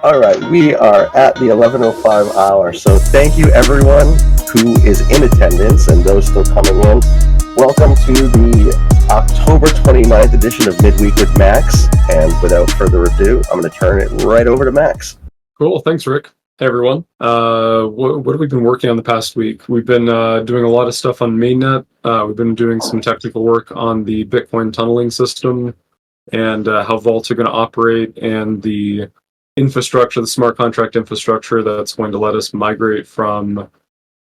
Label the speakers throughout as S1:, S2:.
S1: All right, we are at the 11:05 hour. So thank you everyone who is in attendance and those still coming in. Welcome to the October 29th edition of Midweek with Max. And without further ado, I'm going to turn it right over to Max.
S2: Cool. Thanks, Rick. Hey, everyone. What have we been working on the past week? We've been doing a lot of stuff on mainnet. We've been doing some technical work on the Bitcoin tunneling system and how vaults are going to operate and the infrastructure, the smart contract infrastructure that's going to let us migrate from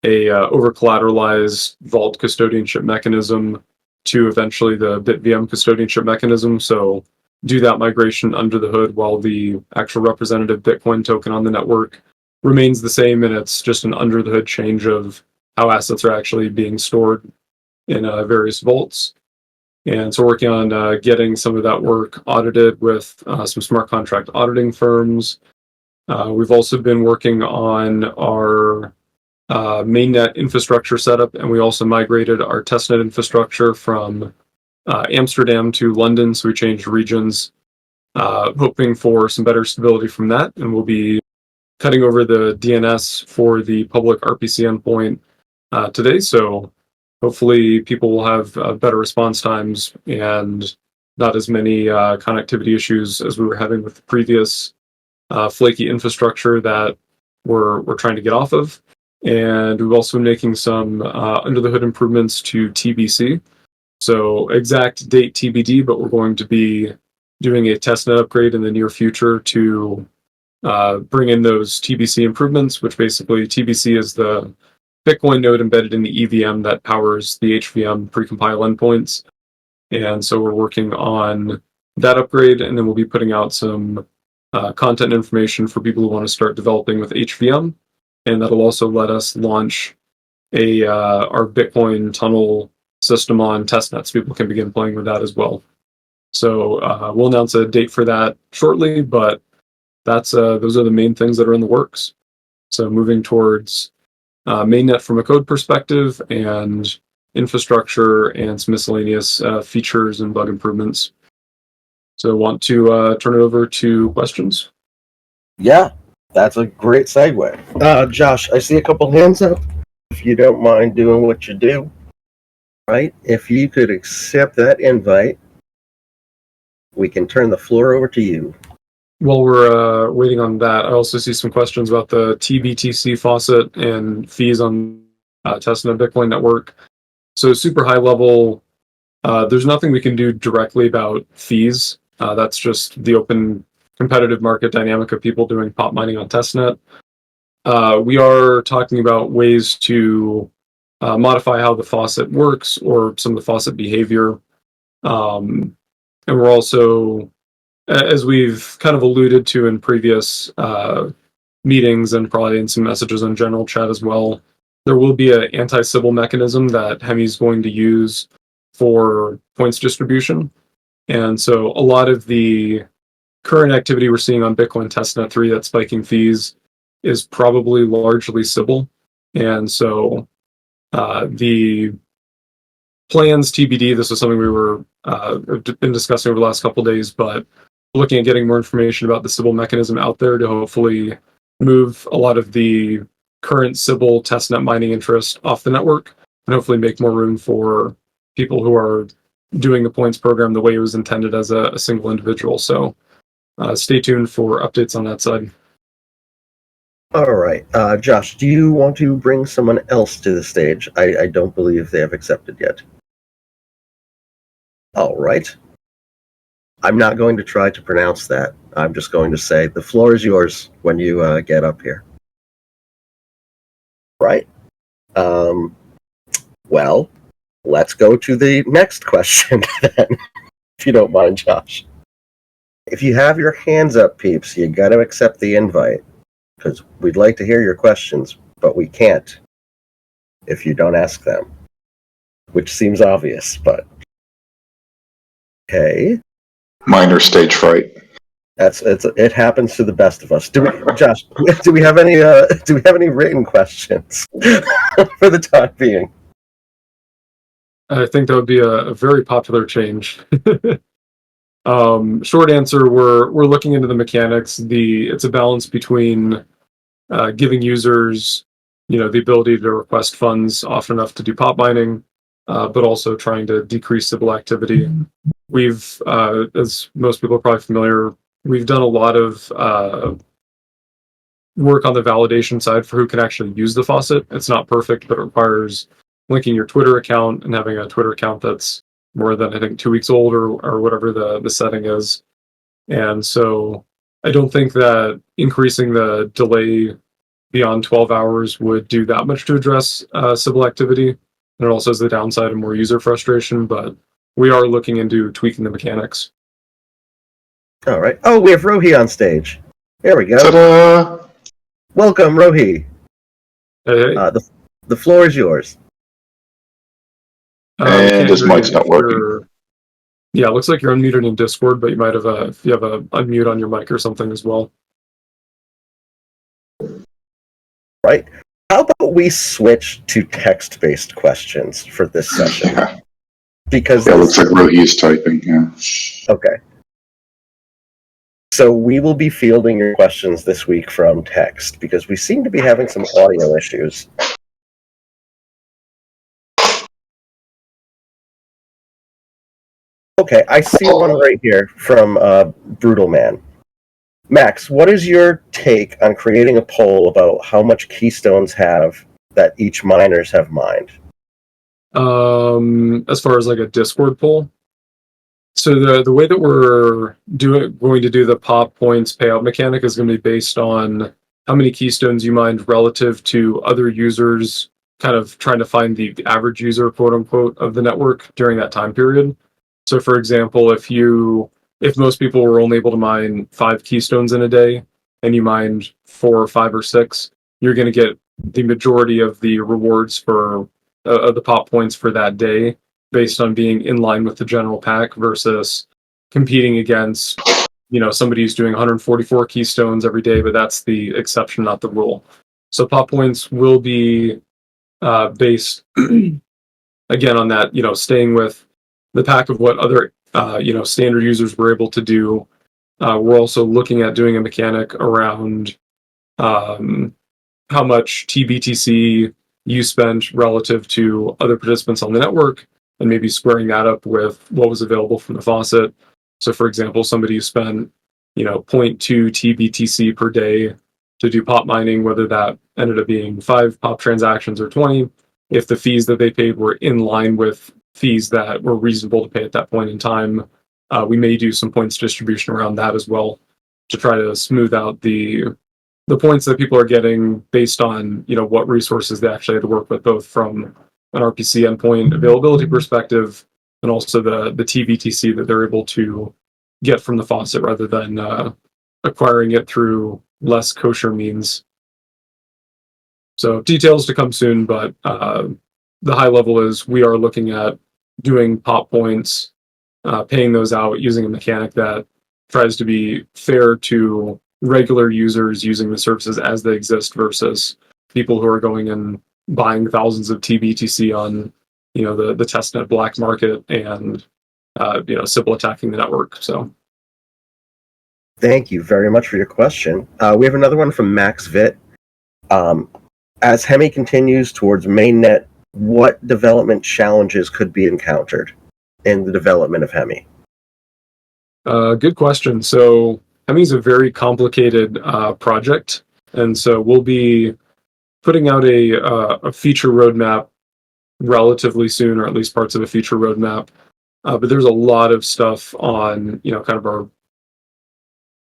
S2: a over-collateralized vault custodianship mechanism to eventually the BitVM custodianship mechanism. So do that migration under the hood while the actual representative Bitcoin token on the network remains the same, and it's just an under the hood change of how assets are actually being stored in various vaults. And so working on getting some of that work audited with some smart contract auditing firms. We've also been working on our mainnet infrastructure setup, and we also migrated our testnet infrastructure from Amsterdam to London, so we changed regions, hoping for some better stability from that, and we'll be cutting over the DNS for the public RPC endpoint today, so hopefully people will have better response times and not as many connectivity issues as we were having with the previous flaky infrastructure that we're trying to get off of. And we've also been making some under the hood improvements to TBC. So exact date TBD, but we're going to be doing a testnet upgrade in the near future to bring in those TBC improvements, which basically TBC is the Bitcoin node embedded in the EVM that powers the HVM precompile endpoints. And so we're working on that upgrade, and then we'll be putting out some content information for people who want to start developing with HVM. And that'll also let us launch our Bitcoin tunnel system on testnet, so people can begin playing with that as well. So we'll announce a date for that shortly, but that's those are the main things that are in the works. So moving towards mainnet from a code perspective and infrastructure and some miscellaneous features and bug improvements. So I want to turn it over to questions.
S1: Yeah, that's a great segue. Josh, I see a couple hands up. If you don't mind doing what you do, right? If you could accept that invite, we can turn the floor over to you.
S2: While we're waiting on that, I also see some questions about the TBTC faucet and fees on testnet Bitcoin network. So super high level, there's nothing we can do directly about fees. That's just the open competitive market dynamic of people doing pop mining on testnet. We are talking about ways to modify how the faucet works or some of the faucet behavior. And we're also, as we've kind of alluded to in previous meetings and probably in some messages on general chat as well, there will be an anti-Sybil mechanism that Hemi's going to use for points distribution. And so a lot of the current activity we're seeing on Bitcoin testnet 3 that's spiking fees is probably largely Sybil. And so the plans TBD, this is something we were been discussing over the last couple of days, but looking at getting more information about the Sybil mechanism out there to hopefully move a lot of the current Sybil testnet mining interest off the network and hopefully make more room for people who are doing the points program the way it was intended as a single individual. So stay tuned for updates on that side.
S1: All right. Josh, do you want to bring someone else to the stage? I don't believe they have accepted yet. All right. I'm not going to try to pronounce that. I'm just going to say the floor is yours when you get up here. Right. Well, let's go to the next question then, if you don't mind, Josh. If you have your hands up, peeps, you got to accept the invite, because we'd like to hear your questions, but we can't if you don't ask them, which seems obvious, but okay.
S3: Minor stage fright.
S1: It happens to the best of us. Josh, do we have any written questions for the time being?
S2: I think that would be a very popular change. Short answer, we're looking into the mechanics. It's a balance between giving users, the ability to request funds often enough to do pop mining, but also trying to decrease Sybil activity. We've, as most people are probably familiar, we've done a lot of work on the validation side for who can actually use the faucet. It's not perfect, but it requires linking your Twitter account and having a Twitter account that's more than, I think, 2 weeks old or whatever the setting is. And so I don't think that increasing the delay beyond 12 hours would do that much to address Sybil activity. And it also has the downside of more user frustration, but we are looking into tweaking the mechanics.
S1: All right. Oh, we have Rohi on stage. There we go.
S3: Ta-da!
S1: Welcome, Rohi.
S2: Hey,
S1: The floor is yours.
S3: And
S2: can't
S3: his
S2: hear
S3: mic's
S2: you
S3: not
S2: if
S3: working.
S2: Yeah, it looks like you're unmuted in Discord, but you might have if you have a unmute on your mic or something as well.
S1: Right. How about we switch to text-based questions for this session?
S3: Yeah,
S1: Because
S3: it looks like Rohi is typing. Yeah.
S1: okay. So we will be fielding your questions this week from text because we seem to be having some audio issues. Okay, I see one right here from Brutal Man. Max, what is your take on creating a poll about how much keystones have that each miners have mined?
S2: As far as like a Discord poll. So the way that we're going to do the pop points payout mechanic is going to be based on how many keystones you mined relative to other users, kind of trying to find the average user, quote unquote, of the network during that time period. So for example, if most people were only able to mine 5 keystones in a day and you mined 4 or 5 or 6, you're going to get the majority of the rewards for the pop points for that day based on being in line with the general pack versus competing against somebody who's doing 144 keystones every day, but that's the exception, not the rule. So pop points will be based again on that, staying with the pack of what other standard users were able to do. We're also looking at doing a mechanic around how much TBTC you spent relative to other participants on the network, and maybe squaring that up with what was available from the faucet. So for example, somebody who spent 0.2 TBTC per day to do pop mining, whether that ended up being 5 pop transactions or 20, if the fees that they paid were in line with fees that were reasonable to pay at that point in time, we may do some points distribution around that as well to try to smooth out the points that people are getting based on what resources they actually had to work with, both from an RPC endpoint availability perspective and also the TBTC that they're able to get from the faucet rather than acquiring it through less kosher means. So details to come soon, but the high level is we are looking at doing pop points, paying those out using a mechanic that tries to be fair to regular users using the services as they exist versus people who are going and buying thousands of TBTC on the testnet black market and Sybil attacking the network. So
S1: Thank you very much for your question. We have another one from Max Vitt. As Hemi continues towards mainnet, what development challenges could be encountered in the development of Hemi?
S2: Good question. So Hemi is a very complicated project, and so we'll be putting out a feature roadmap relatively soon, or at least parts of a feature roadmap. But there's a lot of stuff on kind of our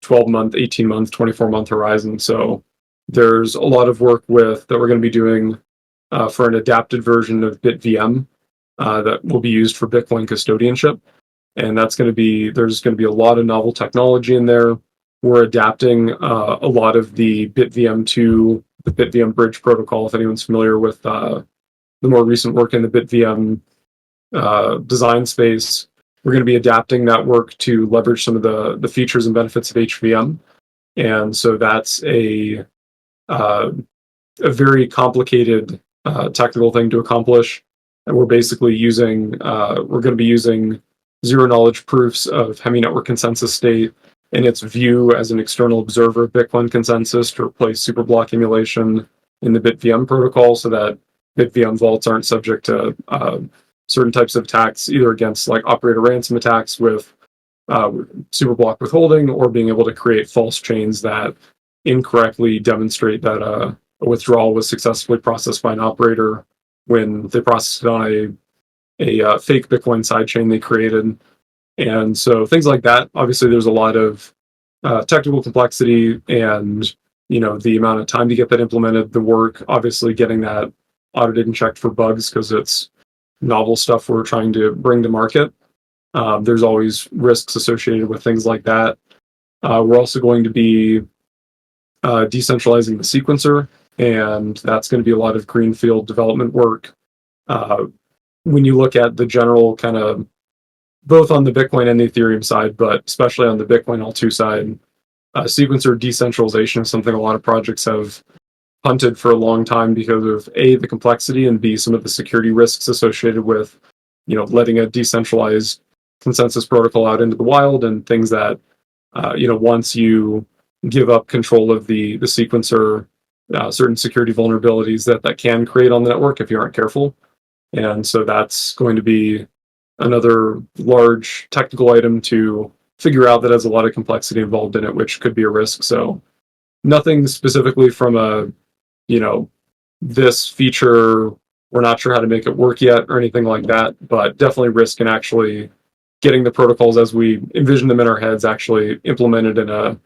S2: 12-month, 18-month, 24-month horizon. So there's a lot of work that we're going to be doing for an adapted version of BitVM that will be used for Bitcoin custodianship. And there's going to be a lot of novel technology in there. We're adapting a lot of the BitVM to the BitVM bridge protocol. If anyone's familiar with the more recent work in the BitVM design space, we're going to be adapting that work to leverage some of the features and benefits of HVM. And so that's a very complicated technical thing to accomplish. And we're basically we're going to be using zero knowledge proofs of Hemi network consensus state and its view as an external observer of Bitcoin consensus to replace superblock emulation in the BitVM protocol, so that BitVM vaults aren't subject to certain types of attacks, either against like operator ransom attacks with superblock withholding, or being able to create false chains that incorrectly demonstrate that a withdrawal was successfully processed by an operator when they processed it on a fake Bitcoin sidechain they created. And so things like that. Obviously, there's a lot of technical complexity, and the amount of time to get that implemented, the work, obviously getting that audited and checked for bugs because it's novel stuff we're trying to bring to market. There's always risks associated with things like that. We're also going to be decentralizing the sequencer, and that's going to be a lot of greenfield development work. When you look at the general kind of, both on the Bitcoin and the Ethereum side, but especially on the Bitcoin L2 side, sequencer decentralization is something a lot of projects have hunted for a long time because of A, the complexity, and B, some of the security risks associated with letting a decentralized consensus protocol out into the wild, and things that once you give up control of the sequencer, certain security vulnerabilities that can create on the network if you aren't careful. And so that's going to be another large technical item to figure out that has a lot of complexity involved in it, which could be a risk. So nothing specifically from a this feature, we're not sure how to make it work yet or anything like that, but definitely risk in actually getting the protocols as we envision them in our heads actually implemented in a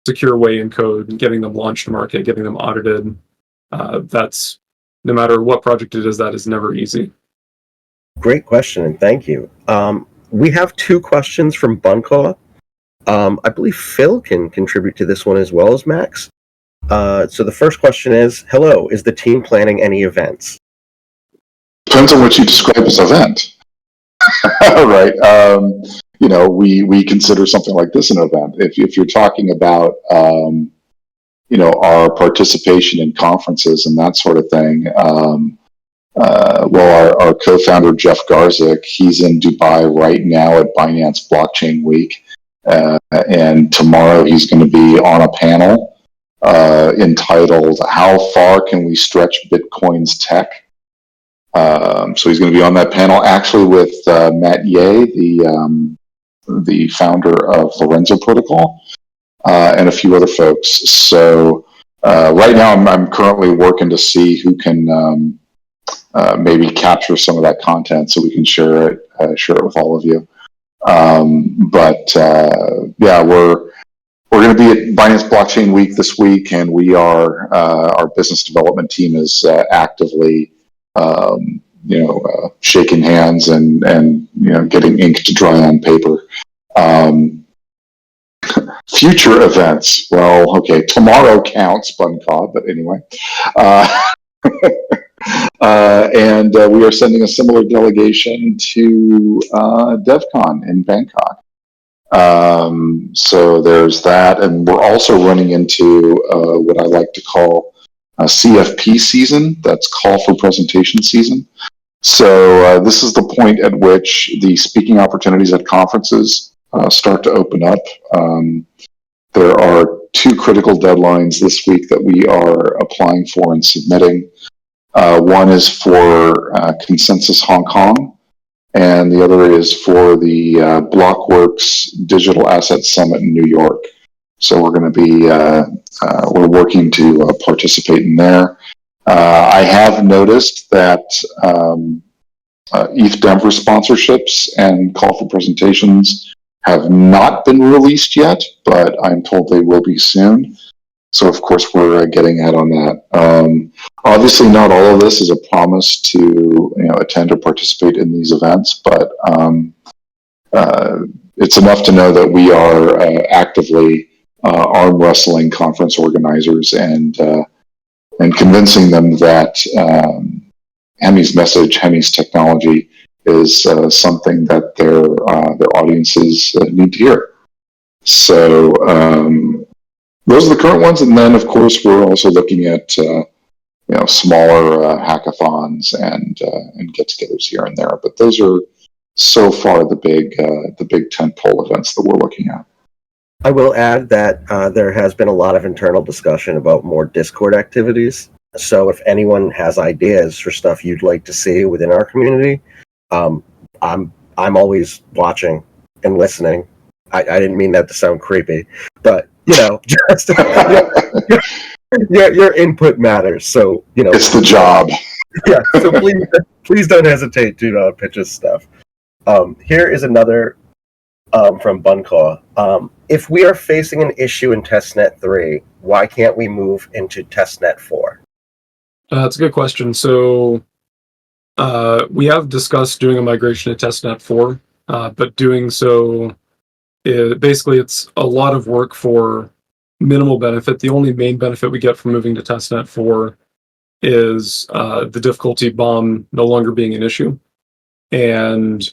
S2: secure way in code, and getting them launched to market, getting them audited. That's, no matter what project it is, that is never easy.
S1: Great question, and thank you. We have 2 questions from Buncaw. I believe Phil can contribute to this one as well as Max. So the first question is, hello, is the team planning any events?
S3: Depends on what you describe as event. Right. We consider something like this an event. If you're talking about, our participation in conferences and that sort of thing, our co-founder, Jeff Garzik, he's in Dubai right now at Binance Blockchain Week. And tomorrow he's going to be on a panel entitled "How Far Can We Stretch Bitcoin's Tech?" So he's going to be on that panel, actually, with Matt Ye, the founder of Lorenzo Protocol, and a few other folks. So right now I'm currently working to see who can maybe capture some of that content so we can share it with all of you. We're going to be at Binance Blockchain Week this week, and we are our business development team is actively shaking hands and getting ink to dry on paper. Future events. Well, okay, tomorrow counts, Buncaw, but anyway. And we are sending a similar delegation to DevCon in Bangkok. So there's that, and we're also running into what I like to call a CFP season. That's call for presentation season. So this is the point at which the speaking opportunities at conferences start to open up. There are 2 critical deadlines this week that we are applying for and submitting. One is for Consensus Hong Kong, and the other is for the Blockworks Digital Asset Summit in New York. So we're going to be we're working to participate in there. I have noticed that ETH Denver sponsorships and call for presentations have not been released yet, but I'm told they will be soon. So of course we're getting out on that. Obviously, not all of this is a promise to attend or participate in these events, but it's enough to know that we are actively arm wrestling conference organizers and convincing them that Hemi's message, Hemi's technology, is something that their audiences need to hear. So those are the current ones, and then of course we're also looking at smaller hackathons and get-togethers here and there. But those are so far the big tentpole events that we're looking at.
S1: I will add that there has been a lot of internal discussion about more Discord activities. So if anyone has ideas for stuff you'd like to see within our community, I'm always watching and listening. I didn't mean that to sound creepy, but just your input matters. So
S3: It's the job.
S1: yeah. So please don't hesitate to pitch us stuff. Here is another from Buncaw. If we are facing an issue in testnet 3, why can't we move into testnet 4?
S2: That's a good question. So we have discussed doing a migration to testnet 4, but doing so, it's a lot of work for minimal benefit. The only main benefit we get from moving to testnet 4 is the difficulty bomb no longer being an issue. And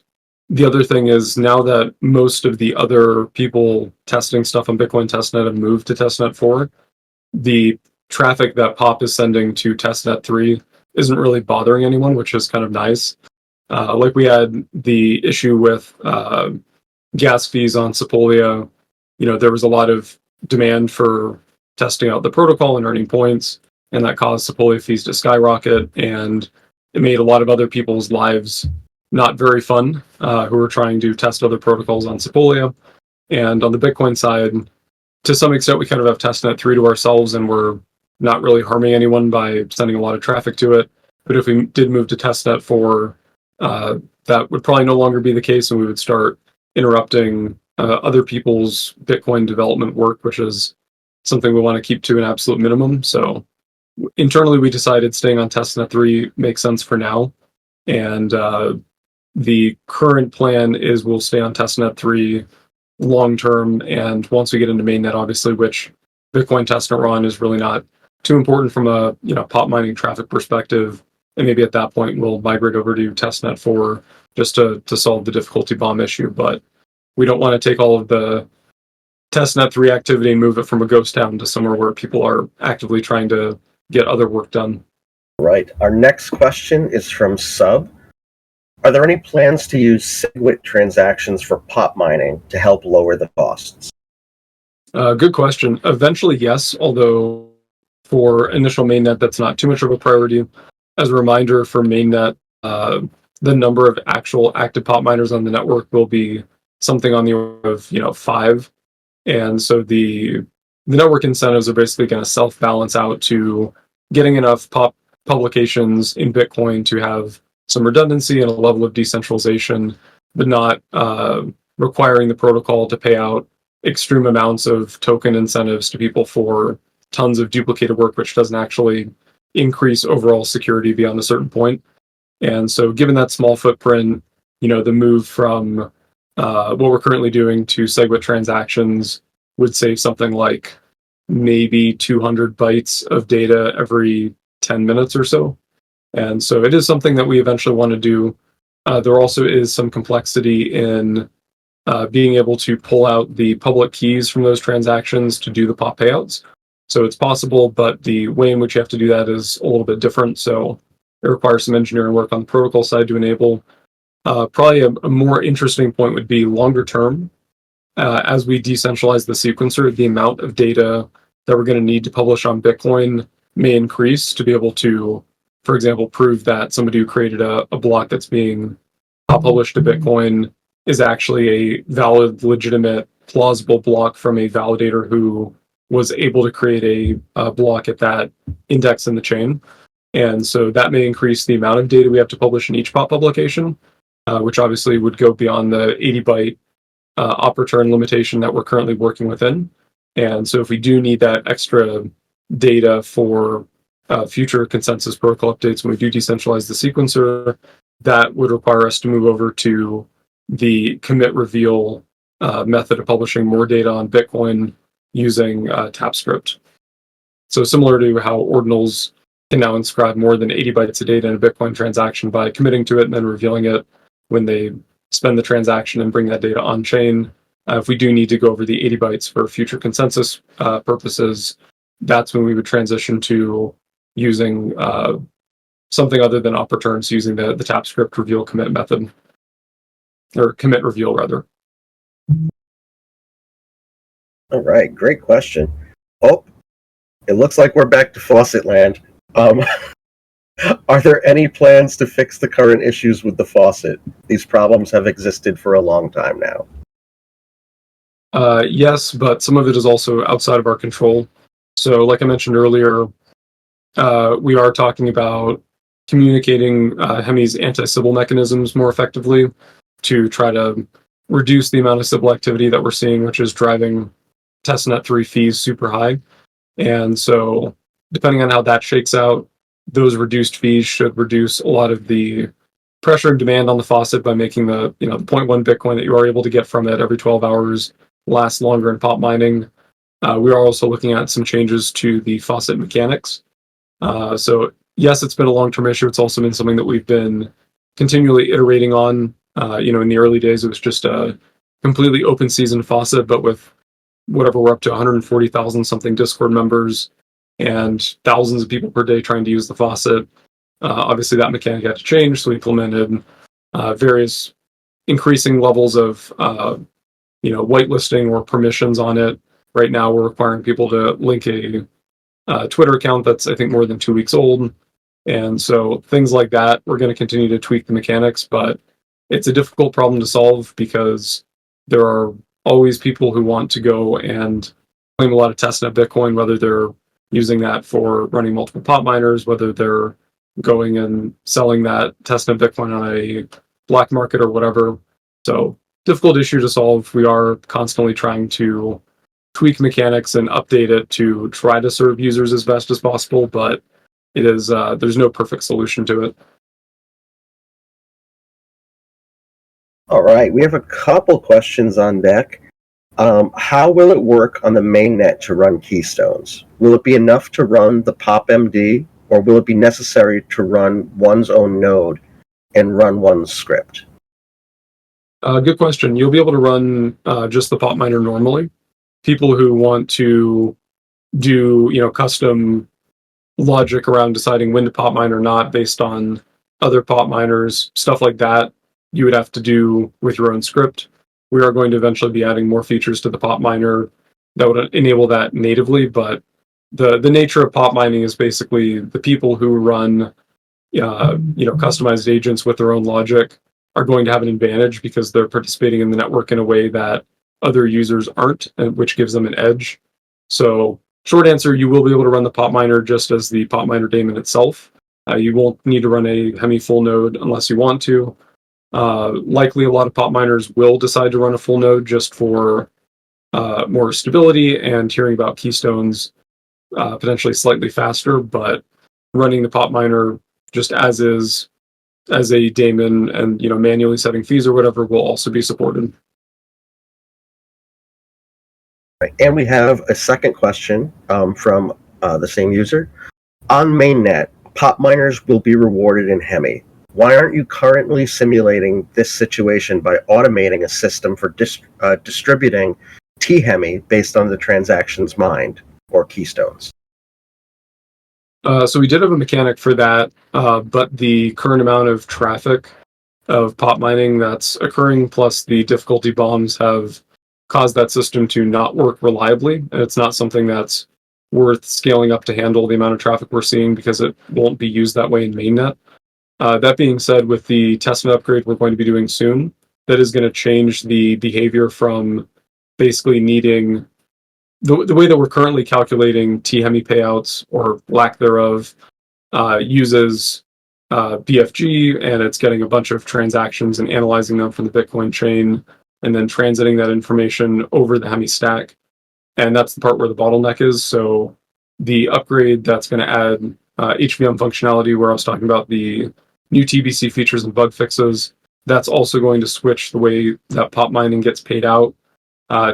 S2: the other thing is, now that most of the other people testing stuff on Bitcoin testnet have moved to testnet 4, the traffic that POP is sending to testnet 3 isn't really bothering anyone, which is kind of nice. Like we had the issue with gas fees on Sepolia. There was a lot of demand for testing out the protocol and earning points, and that caused Sepolia fees to skyrocket, and it made a lot of other people's lives not very fun who were trying to test other protocols on Sepolia. And on the Bitcoin side, to some extent, we kind of have testnet 3 to ourselves, and we're not really harming anyone by sending a lot of traffic to it. But if we did move to testnet 4, that would probably no longer be the case, and we would start interrupting other people's Bitcoin development work, which is something we want to keep to an absolute minimum. So internally, we decided staying on testnet 3 makes sense for now. And the current plan is we'll stay on testnet 3 long term, and once we get into mainnet, obviously, which Bitcoin testnet run is really not too important from a pop mining traffic perspective, and maybe at that point we'll migrate over to testnet 4 just to solve the difficulty bomb issue. But we don't want to take all of the testnet 3 activity and move it from a ghost town to somewhere where people are actively trying to get other work done.
S1: Right. Our next question is from Sub. Are there any plans to use SegWit transactions for pop mining to help lower the costs?
S2: Good question. Eventually, yes, although for initial mainnet, that's not too much of a priority. As a reminder, for mainnet, the number of actual active pop miners on the network will be something on the order of 5. And so the network incentives are basically going to self-balance out to getting enough pop publications in Bitcoin to have some redundancy and a level of decentralization, but not requiring the protocol to pay out extreme amounts of token incentives to people for tons of duplicated work, which doesn't actually increase overall security beyond a certain point. And so given that small footprint, the move from what we're currently doing to SegWit transactions would save something like maybe 200 bytes of data every 10 minutes or so. And so it is something that we eventually want to do. There also is some complexity in being able to pull out the public keys from those transactions to do the pop payouts. So it's possible, but the way in which you have to do that is a little bit different. So it requires some engineering work on the protocol side to enable. Probably a more interesting point would be longer term. As we decentralize the sequencer, the amount of data that we're going to need to publish on Bitcoin may increase to be able to, for example, prove that somebody who created a block that's being published to Bitcoin is actually a valid, legitimate, plausible block from a validator who was able to create a block at that index in the chain. And so that may increase the amount of data we have to publish in each pop publication, which obviously would go beyond the 80 byte op return limitation that we're currently working within. And so if we do need that extra data for future consensus protocol updates when we do decentralize the sequencer, that would require us to move over to the commit reveal method of publishing more data on Bitcoin using TapScript. So similar to how ordinals can now inscribe more than 80 bytes of data in a Bitcoin transaction by committing to it and then revealing it when they spend the transaction and bring that data on chain. If we do need to go over the 80 bytes for future consensus purposes, that's when we would transition to using something other than op returns, using the TapScript reveal commit method. or commit reveal rather.
S1: All right, great question. Oh, it looks like we're back to faucet land. Are there any plans to fix the current issues with the faucet? These problems have existed for a long time now.
S2: Yes, but some of it is also outside of our control. So, like I mentioned earlier, we are talking about communicating Hemi's anti-Sybil mechanisms more effectively to try to reduce the amount of Sybil activity that we're seeing, which is driving testnet 3 fees super high. And so, depending on how that shakes out, those reduced fees should reduce a lot of the pressure and demand on the faucet by making the the 0.1 Bitcoin that you are able to get from it every 12 hours last longer in pop mining. We are also looking at some changes to the faucet mechanics. So yes, it's been a long-term issue. It's also been something that we've been continually iterating on. In the early days, it was just a completely open season faucet, but with whatever we're up to 140,000 something Discord members and thousands of people per day trying to use the faucet. Obviously, that mechanic had to change, so we implemented various increasing levels of whitelisting or permissions on it. Right now, we're requiring people to link a Twitter account that's I think more than 2 weeks old, and so things like that. We're going to continue to tweak the mechanics, but it's a difficult problem to solve because there are always people who want to go and claim a lot of testnet Bitcoin, whether they're using that for running multiple pop miners, whether they're going and selling that testnet Bitcoin on a black market or whatever. So difficult issue to solve. We are constantly trying to tweak mechanics and update it to try to serve users as best as possible, but it is there's no perfect solution to it.
S1: All right, we have a couple questions on deck. How will it work on the mainnet to run keystones? Will it be enough to run the PopMD, or will it be necessary to run one's own node and run one's script?
S2: Good question. You'll be able to run just the pop miner normally. People who want to do custom logic around deciding when to pop mine or not based on other pop miners, stuff like that, you would have to do with your own script. We are going to eventually be adding more features to the pop miner that would enable that natively, but the nature of pop mining is basically the people who run customized agents with their own logic are going to have an advantage because they're participating in the network in a way that other users aren't, and which gives them an edge. So short answer, you will be able to run the pop miner just as the pop miner daemon itself. You won't need to run a Hemi full node unless you want to. Likely a lot of pop miners will decide to run a full node just for more stability and hearing about keystones potentially slightly faster, but running the pop miner just as is as a daemon and manually setting fees or whatever will also be supported.
S1: And we have a second question from the same user. On mainnet, pop miners will be rewarded in Hemi. Why aren't you currently simulating this situation by automating a system for distributing T-Hemi based on the transactions mined or keystones?
S2: So we did have a mechanic for that, but the current amount of traffic of pop mining that's occurring plus the difficulty bombs have caused that system to not work reliably, and it's not something that's worth scaling up to handle the amount of traffic we're seeing because it won't be used that way in mainnet. That being said, with the testnet upgrade we're going to be doing soon, that is going to change the behavior from basically needing the way that we're currently calculating T-Hemi payouts or lack thereof uses BFG, and it's getting a bunch of transactions and analyzing them from the Bitcoin chain and then transiting that information over the Hemi stack. And that's the part where the bottleneck is. So the upgrade that's going to add HVM functionality, where I was talking about the new TBC features and bug fixes, that's also going to switch the way that pop mining gets paid out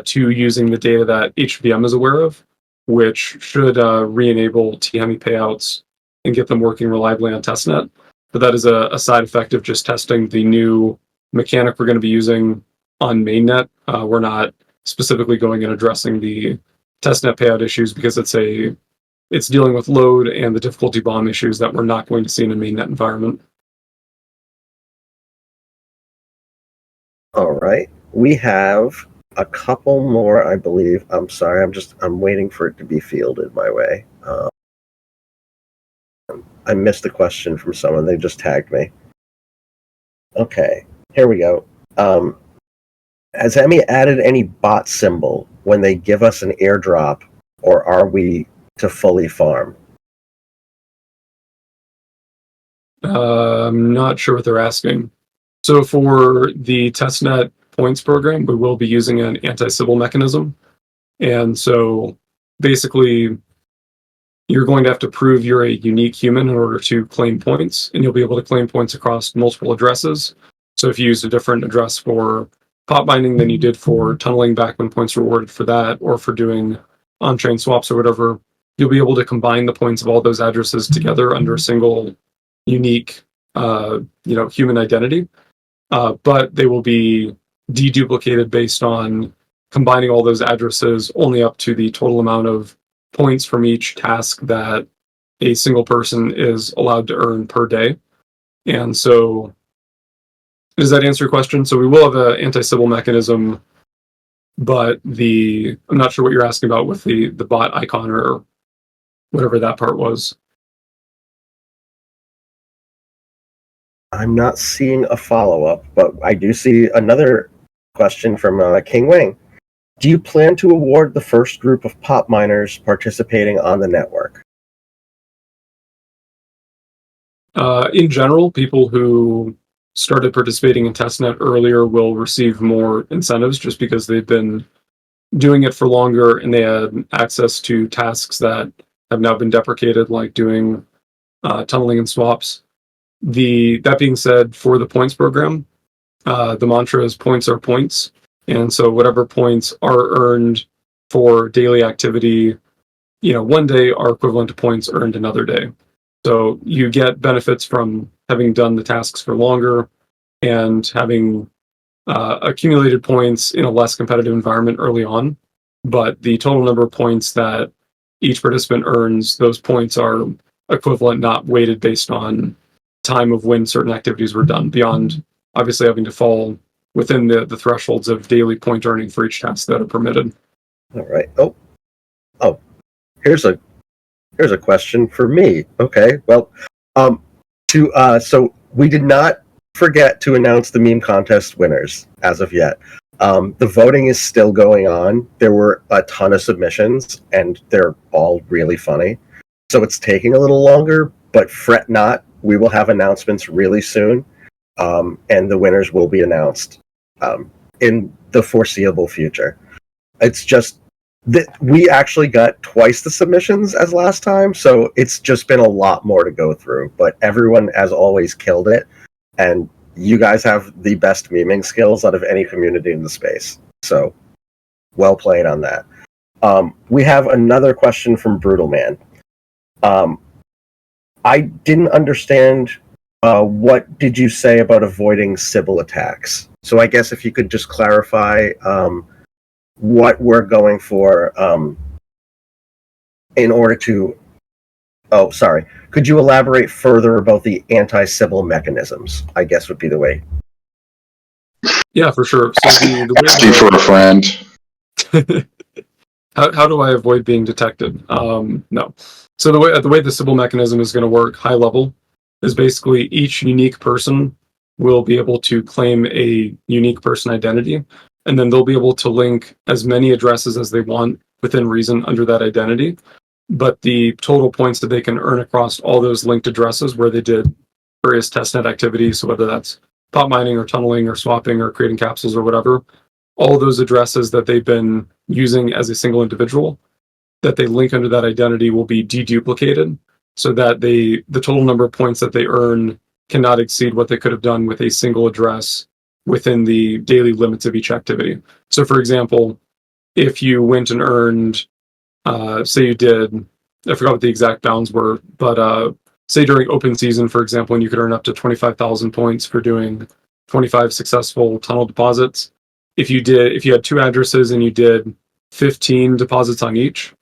S2: to using the data that HVM is aware of, which should re-enable T-Hemi payouts and get them working reliably on testnet. But that is a side effect of just testing the new mechanic we're going to be using on mainnet. We're not specifically going and addressing the testnet payout issues because it's dealing with load and the difficulty bomb issues that we're not going to see in a mainnet environment.
S1: All right. We have a couple more, I believe. I'm sorry. I'm waiting for it to be fielded my way. I missed a question from someone. They just tagged me. Okay. Here we go. Has Emmy added any bot symbol when they give us an airdrop, or are we to fully farm?
S2: I'm not sure what they're asking. So for the testnet points program, we will be using an anti-Sybil mechanism. And so basically, you're going to have to prove you're a unique human in order to claim points, and you'll be able to claim points across multiple addresses. So if you used a different address for pot binding than you did for tunneling back when points were awarded for that, or for doing on-chain swaps or whatever, you'll be able to combine the points of all those addresses together under a single unique human identity. But they will be deduplicated based on combining all those addresses only up to the total amount of points from each task that a single person is allowed to earn per day. And so, does that answer your question? So we will have an anti-Sybil mechanism, but I'm not sure what you're asking about with the bot icon or whatever that part was.
S1: I'm not seeing a follow-up, but I do see another question from King Wing. Do you plan to award the first group of pop miners participating on the network?
S2: In general, people who started participating in testnet earlier will receive more incentives just because they've been doing it for longer and they had access to tasks that have now been deprecated, like doing tunneling and swaps. That being said, for the points program, the mantra is points are points. And so whatever points are earned for daily activity, one day are equivalent to points earned another day. So you get benefits from having done the tasks for longer and having accumulated points in a less competitive environment early on. But the total number of points that each participant earns, those points are equivalent, not weighted based on time of when certain activities were done, beyond obviously having to fall within the thresholds of daily point earning for each task that are permitted.
S1: All right. Oh, here's a question for me. Okay. Well, so we did not forget to announce the meme contest winners as of yet. The voting is still going on. There were a ton of submissions, and they're all really funny. So it's taking a little longer, but fret not. We will have announcements really soon, and the winners will be announced in the foreseeable future. It's just that we actually got twice the submissions as last time, so it's just been a lot more to go through. But everyone, as always, killed it, and you guys have the best memeing skills out of any community in the space. So, well played on that. We have another question from Brutal Man. I didn't understand what did you say about avoiding Sybil attacks. So I guess if you could just clarify what we're going for in order to... Oh, sorry. Could you elaborate further about the anti-Sybil mechanisms, I guess would be the way.
S2: Yeah, for sure. So the way
S3: Asking for a friend.
S2: How do I avoid being detected? No. So the way the Sybil mechanism is going to work, high level, is basically each unique person will be able to claim a unique person identity, and then they'll be able to link as many addresses as they want within reason under that identity. But the total points that they can earn across all those linked addresses where they did various testnet activities, so whether that's pot mining or tunneling or swapping or creating capsules or whatever, all those addresses that they've been using as a single individual that they link under that identity will be deduplicated so that the total number of points that they earn cannot exceed what they could have done with a single address within the daily limits of each activity. So for example, if you went and earned, say you did, I forgot what the exact bounds were, but say during open season, for example, and you could earn up to 25,000 points for doing 25 successful tunnel deposits. If you had two addresses and you did 15 deposits on each,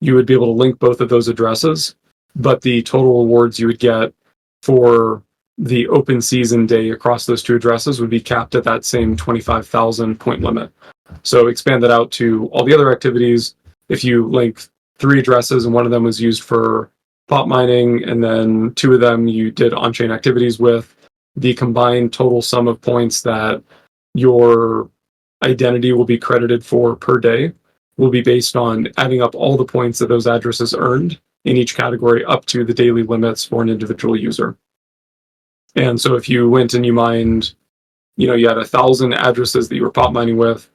S2: you would be able to link both of those addresses, but the total rewards you would get for the open season day across those two addresses would be capped at that same 25,000 point limit. So expand that out to all the other activities. If you link 3 addresses and one of them was used for pop mining, and then 2 of them you did on-chain activities with, the combined total sum of points that your identity will be credited for per day will be based on adding up all the points that those addresses earned in each category up to the daily limits for an individual user. And so if you went and you mined, you had 1,000 addresses that you were pop mining with,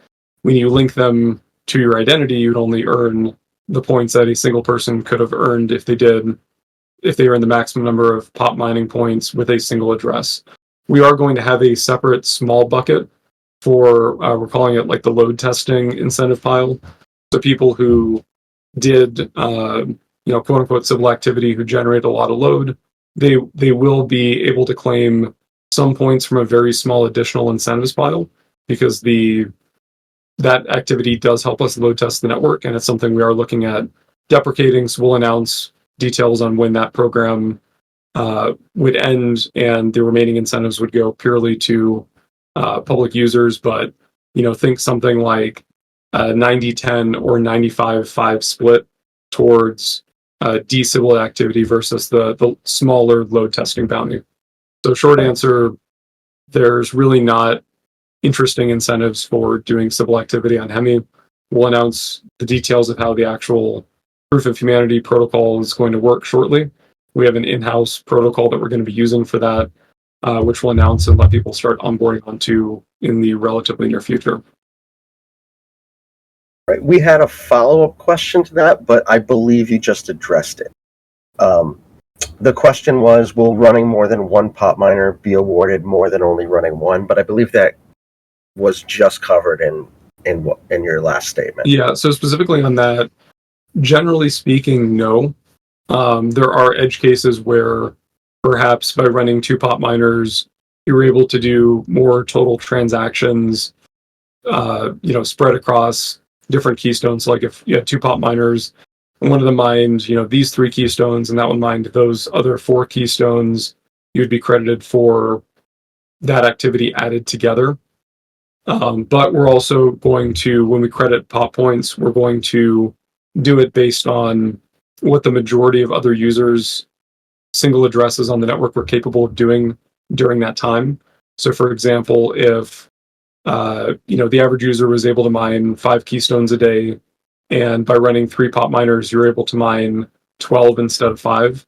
S2: when you link them to your identity, you'd only earn the points that a single person could have earned if they earned the maximum number of pop mining points with a single address. We are going to have a separate small bucket for, we're calling it like the load testing incentive pile. So people who did, quote unquote civil activity, who generate a lot of load, they will be able to claim some points from a very small additional incentives pile, because that activity does help us load test the network, and it's something we are looking at deprecating. So we'll announce details on when that program would end, and the remaining incentives would go purely to public users. But think something like 90-10 or 95-5 split towards de-civil activity versus the smaller load testing bounty. So short answer, there's really not interesting incentives for doing civil activity on Hemi. We'll announce the details of how the actual Proof of Humanity protocol is going to work shortly. We have an in-house protocol that we're going to be using for that, which we'll announce and let people start onboarding onto in the relatively near future.
S1: Right. We had a follow-up question to that, but I believe you just addressed it. The question was, will running more than one pop miner be awarded more than only running one? But I believe that was just covered in your last statement.
S2: Yeah, so specifically on that, generally speaking, no. There are edge cases where perhaps by running 2 pop miners, you're able to do more total transactions, spread across different keystones. Like if you had 2 pop miners, and one of them mined, these 3 keystones, and that one mined those other 4 keystones, you'd be credited for that activity added together. But we're also going to, when we credit pop points, we're going to do it based on what the majority of other users' single addresses on the network were capable of doing during that time. So for example, if the average user was able to mine 5 keystones a day, and by running 3 pop miners, you're able to mine 12 instead of 5,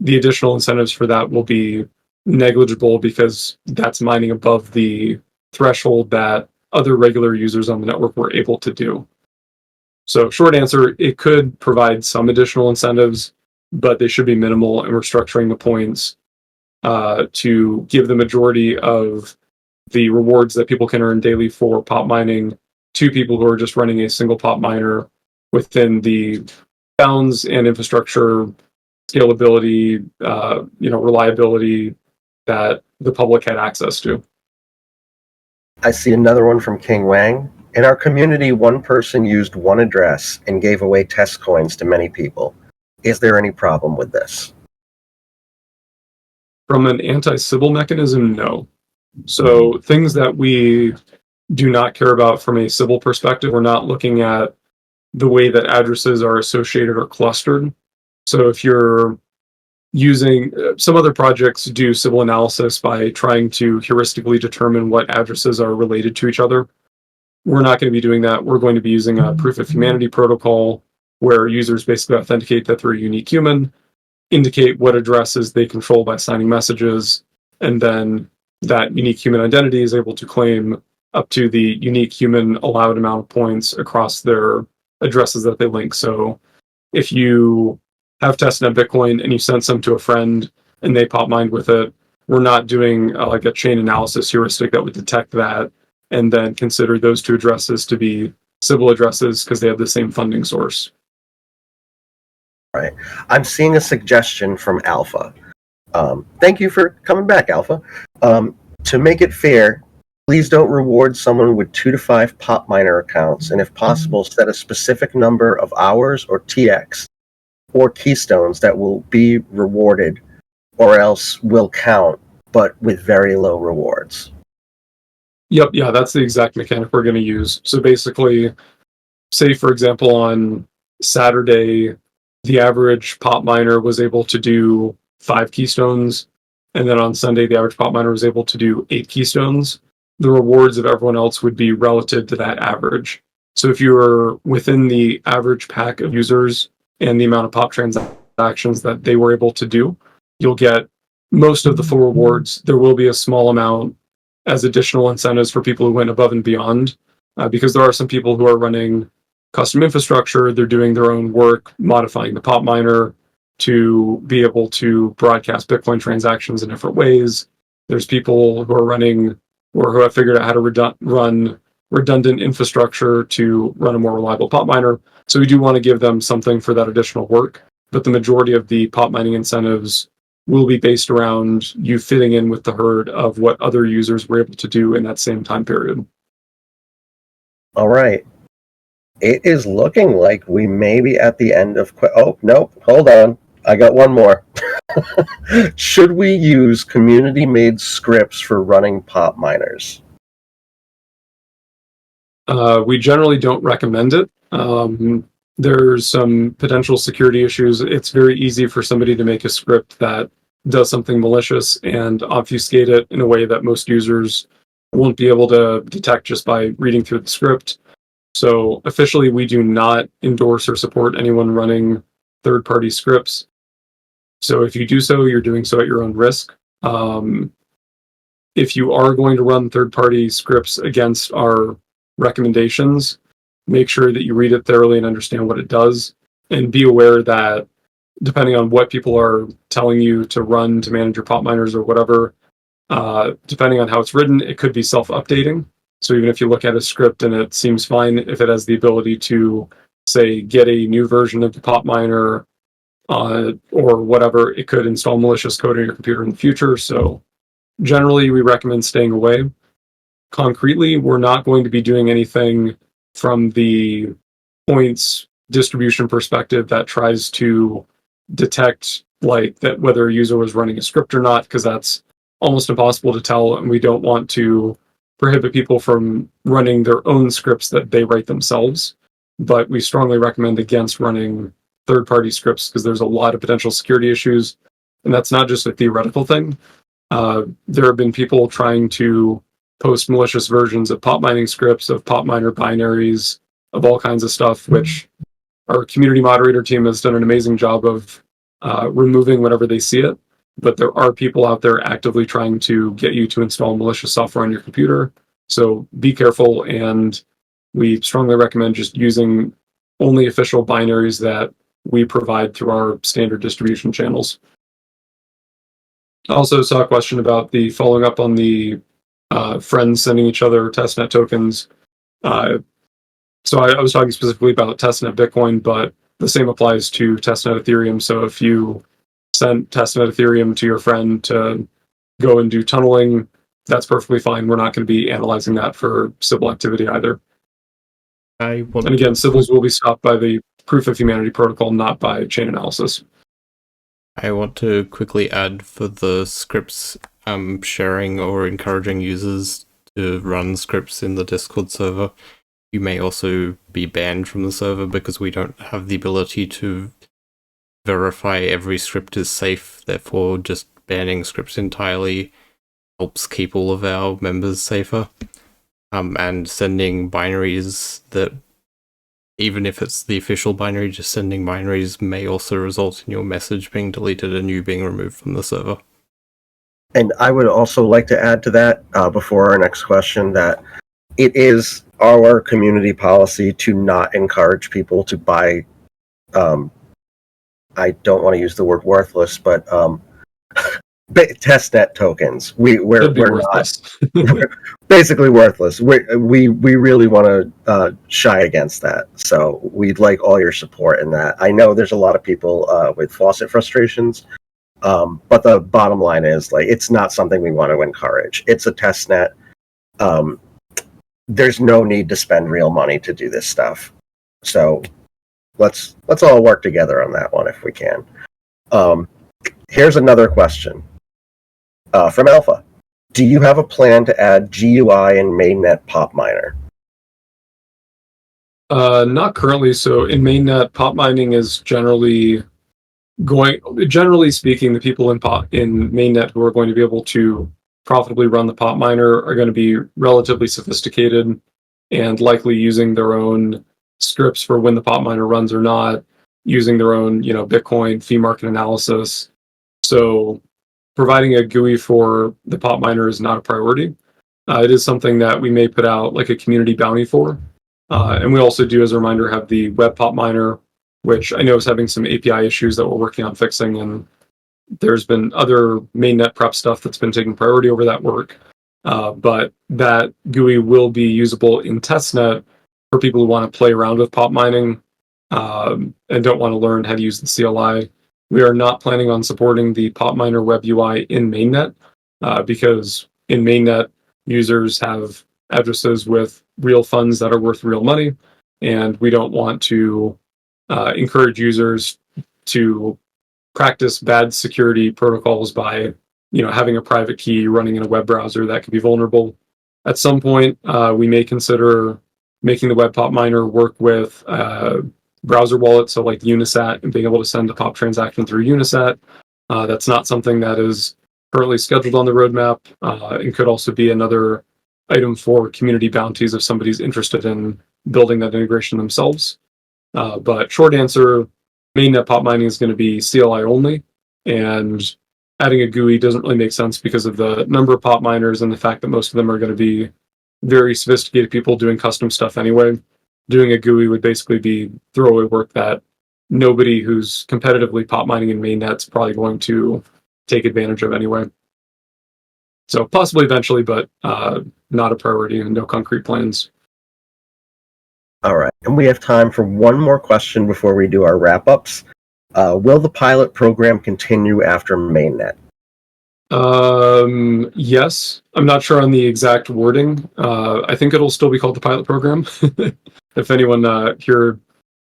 S2: the additional incentives for that will be negligible, because that's mining above the threshold that other regular users on the network were able to do. So short answer, it could provide some additional incentives, but they should be minimal, and we're structuring the points to give the majority of the rewards that people can earn daily for pop mining to people who are just running a single pop miner within the bounds and infrastructure scalability, reliability that the public had access to.
S1: I see another one from King Wang. In our community, one person used one address and gave away test coins to many people. Is there any problem with this?
S2: From an anti-Sybil mechanism, no. So things that we do not care about from a Sybil perspective, we're not looking at the way that addresses are associated or clustered. So if you're using, some other projects do Sybil analysis by trying to heuristically determine what addresses are related to each other. We're not going to be doing that. We're going to be using a Proof of Humanity protocol where users basically authenticate that they're a unique human, indicate what addresses they control by signing messages, and then that unique human identity is able to claim up to the unique human allowed amount of points across their addresses that they link. So if you have testnet Bitcoin and you send some to a friend and they pop mined with it, we're not doing like a chain analysis heuristic that would detect that and then consider those 2 addresses to be Sybil addresses because they have the same funding source.
S1: Right. I'm seeing a suggestion from Alpha. Thank you for coming back, Alpha. To make it fair, please don't reward someone with 2 to 5 pop miner accounts, and if possible, set a specific number of hours or TX or keystones that will be rewarded or else will count but with very low rewards.
S2: Yep, yeah, that's the exact mechanic we're going to use. So basically, say for example, on Saturday, the average pop miner was able to do 5 keystones, and then on Sunday, the average pop miner was able to do 8 keystones. The rewards of everyone else would be relative to that average. So if you were within the average pack of users and the amount of pop transactions that they were able to do, you'll get most of the full rewards. There will be a small amount as additional incentives for people who went above and beyond, because there are some people who are running custom infrastructure. They're doing their own work, modifying the pop miner to be able to broadcast Bitcoin transactions in different ways. There's people who are running or who have figured out how to run redundant infrastructure to run a more reliable pop miner. So we do want to give them something for that additional work, but the majority of the pop mining incentives will be based around you fitting in with the herd of what other users were able to do in that same time period.
S1: All right. It is looking like we may be at the end of... Oh, no, hold on. I got one more. Should we use community-made scripts for running pop miners?
S2: We generally don't recommend it. There's some potential security issues. It's very easy for somebody to make a script that does something malicious and obfuscate it in a way that most users won't be able to detect just by reading through the script. So officially, we do not endorse or support anyone running third-party scripts. So if you do so, you're doing so at your own risk. If you are going to run third-party scripts against our recommendations, make sure that you read it thoroughly and understand what it does, and be aware that depending on what people are telling you to run to manage your pop miners or whatever, depending on how it's written, it could be self-updating. So even if you look at a script and it seems fine, if it has the ability to, say, get a new version of the pop miner or whatever, it could install malicious code on your computer in the future. So generally, we recommend staying away. Concretely, we're not going to be doing anything from the points distribution perspective that tries to detect like that whether a user was running a script or not, because that's almost impossible to tell, and we don't want to prohibit people from running their own scripts that they write themselves. But we strongly recommend against running third-party scripts because there's a lot of potential security issues, and that's not just a theoretical thing. There have been people trying to post malicious versions of pop mining scripts, of pop miner binaries, of all kinds of stuff, which our community moderator team has done an amazing job of removing whenever they see it. But there are people out there actively trying to get you to install malicious software on your computer. So be careful, and we strongly recommend just using only official binaries that we provide through our standard distribution channels. I also saw a question about the following up on the friends sending each other testnet tokens. So I was talking specifically about testnet Bitcoin, but the same applies to testnet Ethereum. So if you sent testnet Ethereum to your friend to go and do tunneling, that's perfectly fine. We're not going to be analyzing that for Sybil activity either. And again, Sybils will be stopped by the Proof of Humanity protocol, not by chain analysis.
S4: I want to quickly add for the scripts sharing or encouraging users to run scripts in the Discord server. You may also be banned from the server because we don't have the ability to verify every script is safe. Therefore, just banning scripts entirely helps keep all of our members safer. And sending binaries that, even if it's the official binary, just sending binaries may also result in your message being deleted and you being removed from the server.
S1: And I would also like to add to that, before our next question, that it is our community policy to not encourage people to buy, I don't want to use the word worthless, but testnet tokens. We're not basically worthless. We really want to shy against that. So we'd like all your support in that. I know there's a lot of people with faucet frustrations, but the bottom line is, like, it's not something we want to encourage. It's a testnet. There's no need to spend real money to do this stuff. So let's all work together on that one if we can. Here's another question. from Alpha. Do you have a plan to add GUI and mainnet PopMiner?
S2: Not currently. So in mainnet, pop mining is generally speaking, the people in mainnet who are going to be able to profitably run the pop miner are going to be relatively sophisticated and likely using their own scripts for when the pop miner runs or not, using their own, Bitcoin fee market analysis. So providing a GUI for the pop miner is not a priority. It is something that we may put out like a community bounty for. And we also do, as a reminder, have the web pop miner, which I know is having some API issues that we're working on fixing. And there's been other mainnet prep stuff that's been taking priority over that work. But that GUI will be usable in testnet for people who want to play around with pop mining and don't want to learn how to use the CLI. We are not planning on supporting the pop miner web UI in mainnet because in mainnet, users have addresses with real funds that are worth real money, and we don't want to encourage users to practice bad security protocols by having a private key running in a web browser that could be vulnerable. At some point, we may consider making the web pop miner work with browser wallets, so like Unisat, and being able to send a pop transaction through Unisat. That's not something that is currently scheduled on the roadmap. It could also be another item for community bounties if somebody's interested in building that integration themselves. But short answer, mainnet pop mining is going to be CLI only, and adding a GUI doesn't really make sense because of the number of pop miners and the fact that most of them are going to be very sophisticated people doing custom stuff anyway. Doing a GUI would basically be throwaway work that nobody who's competitively pop mining in mainnet's probably going to take advantage of anyway. So possibly eventually, but not a priority and no concrete plans.
S1: All right, and we have time for one more question before we do our wrap-ups. Will the pilot program continue after mainnet?
S2: Yes. I'm not sure on the exact wording. I think it'll still be called the pilot program. If anyone here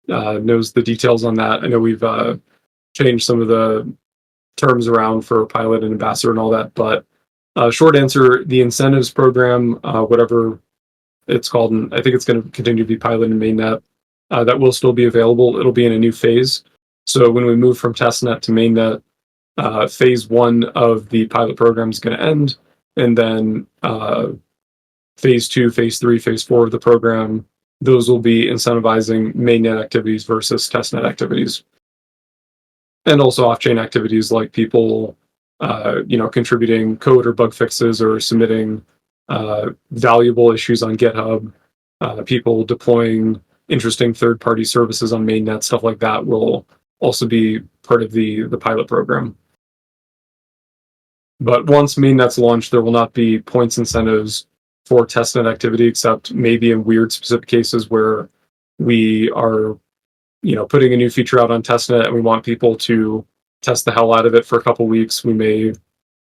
S2: knows the details on that. I know we've changed some of the terms around for pilot and ambassador and all that, but short answer, the incentives program, whatever it's called, and I think it's going to continue to be pilot in mainnet, that will still be available. It'll be in a new phase. So when we move from testnet to mainnet, phase 1 of the pilot program is going to end, and then phase 2, phase 3, phase 4 of the program, those will be incentivizing mainnet activities versus testnet activities. And also off-chain activities like people contributing code or bug fixes or submitting valuable issues on GitHub, people deploying interesting third-party services on mainnet, stuff like that will also be part of the pilot program. But once mainnet's launched, there will not be points incentives for testnet activity, except maybe in weird specific cases where we are putting a new feature out on testnet and we want people to test the hell out of it for a couple weeks. We may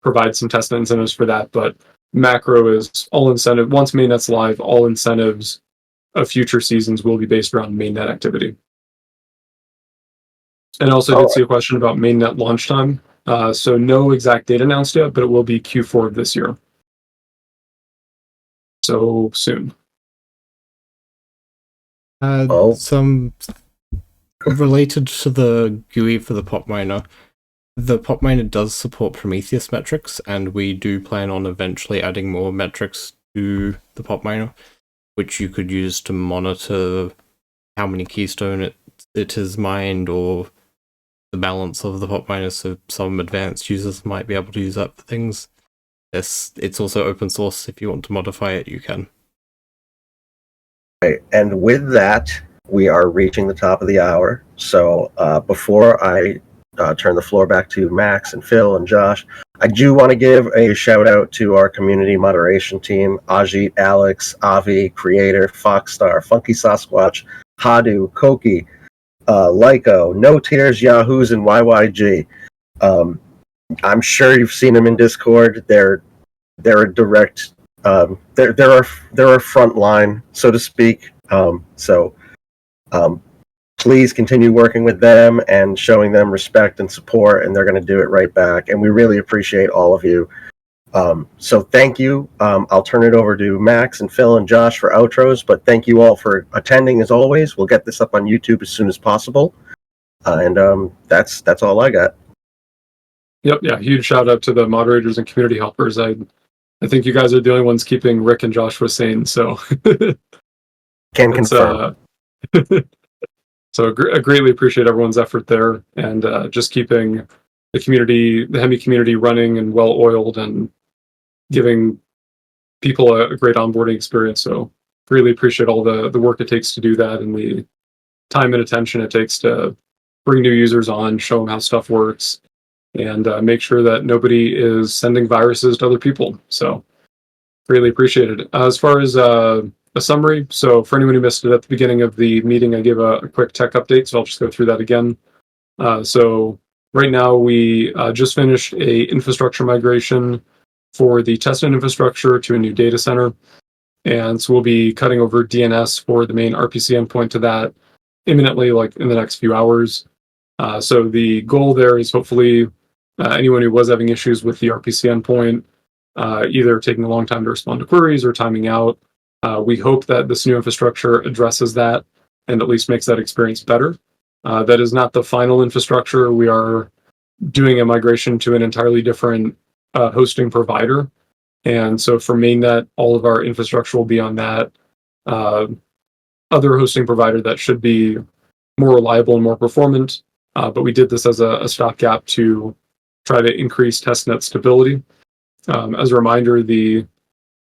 S2: provide some testnet incentives for that, but macro is all incentive. Once mainnet's live, all incentives of future seasons will be based around mainnet activity. And also did see a question about mainnet launch time. So no exact date announced yet, but it will be Q4 of this year. So soon.
S4: Some related to the GUI for the pop miner. The pop miner does support Prometheus metrics, and we do plan on eventually adding more metrics to the pop miner, which you could use to monitor how many keystone it is mined or the balance of the pop miner, so some advanced users might be able to use that for things. It's also open source. If you want to modify it, you can.
S1: Okay, and with that, we are reaching the top of the hour. So before I turn the floor back to Max and Phil and Josh, I do want to give a shout out to our community moderation team: Ajit, Alex, Avi, Creator, Foxstar, Funky Sasquatch, Hadu, Koki, Lyco, No Tears, Yahoos, and YYG. I'm sure you've seen them in Discord. They're a direct, they're a front line, so to speak. Please continue working with them and showing them respect and support, and they're going to do it right back. And we really appreciate all of you. So thank you. I'll turn it over to Max and Phil and Josh for outros, but thank you all for attending as always. We'll get this up on YouTube as soon as possible. And that's all I got.
S2: Yep, yeah. Huge shout out to the moderators and community helpers. I think you guys are the only ones keeping Rick and Joshua sane. So
S1: Can confirm.
S2: So I greatly appreciate everyone's effort there, and just keeping the community, the Hemi community, running and well oiled, and giving people a great onboarding experience. So really appreciate all the work it takes to do that, and the time and attention it takes to bring new users on, show them how stuff works, and make sure that nobody is sending viruses to other people. So really appreciate it. As far as a summary, so for anyone who missed it at the beginning of the meeting, I gave a quick tech update, so I'll just go through that again. So right now we just finished a infrastructure migration for the testnet infrastructure to a new data center. And so we'll be cutting over DNS for the main RPC endpoint to that imminently, like in the next few hours. So the goal there is hopefully anyone who was having issues with the RPC endpoint, either taking a long time to respond to queries or timing out. We hope that this new infrastructure addresses that and at least makes that experience better. That is not the final infrastructure. We are doing a migration to an entirely different hosting provider. And so for mainnet, all of our infrastructure will be on that other hosting provider that should be more reliable and more performant. But we did this as a stopgap to try to increase testnet stability. As a reminder,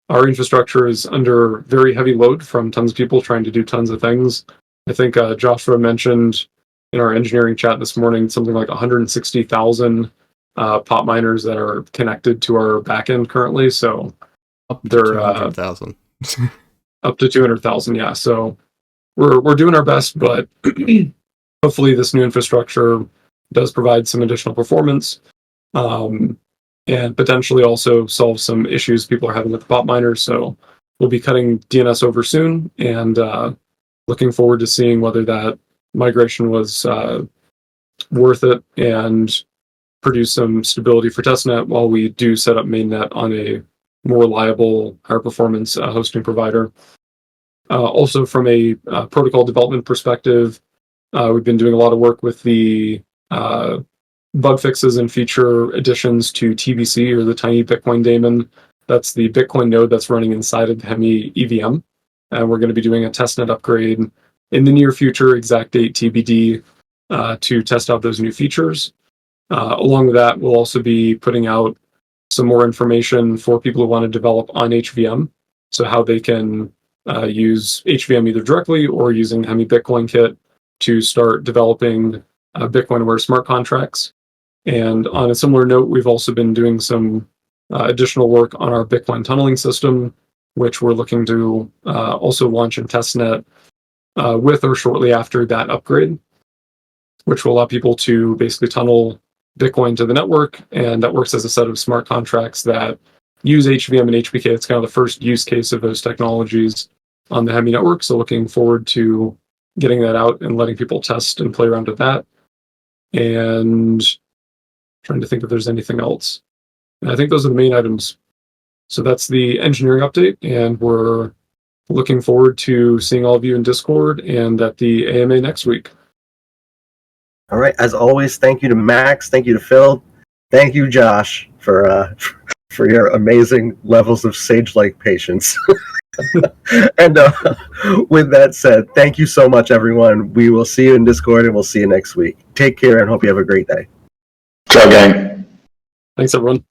S2: our infrastructure is under very heavy load from tons of people trying to do tons of things. I think Joshua mentioned in our engineering chat this morning something like 160,000 pop miners that are connected to our backend currently. So
S4: Up to
S2: they're
S4: 200,000.
S2: up to 200,000. Yeah. So we're doing our best, but hopefully this new infrastructure does provide some additional performance, and potentially also solve some issues people are having with the pop miners. So we'll be cutting DNS over soon, and looking forward to seeing whether that migration was worth it and produce some stability for testnet while we do set up mainnet on a more reliable, higher performance hosting provider. Also from a protocol development perspective, we've been doing a lot of work with the bug fixes and feature additions to TBC, or the Tiny Bitcoin Daemon. That's the Bitcoin node that's running inside of the Hemi EVM. And we're going to be doing a testnet upgrade in the near future, exact date TBD, to test out those new features. Along with that, we'll also be putting out some more information for people who want to develop on HVM, so how they can use HVM either directly or using Hemi Bitcoin Kit to start developing Bitcoin-aware smart contracts. And on a similar note, we've also been doing some additional work on our Bitcoin tunneling system, which we're looking to also launch in testnet with or shortly after that upgrade, which will allow people to basically tunnel Bitcoin to the network, and that works as a set of smart contracts that use HVM and HBK. It's kind of the first use case of those technologies on the Hemi network. So looking forward to getting that out and letting people test and play around with that. And trying to think if there's anything else. And I think those are the main items. So that's the engineering update, and we're looking forward to seeing all of you in Discord and at the AMA next week.
S1: All right. As always, thank you to Max. Thank you to Phil. Thank you, Josh, for your amazing levels of sage-like patience. And with that said, thank you so much, everyone. We will see you in Discord, and we'll see you next week. Take care, and hope you have a great day.
S3: Ciao, gang.
S2: Thanks, everyone.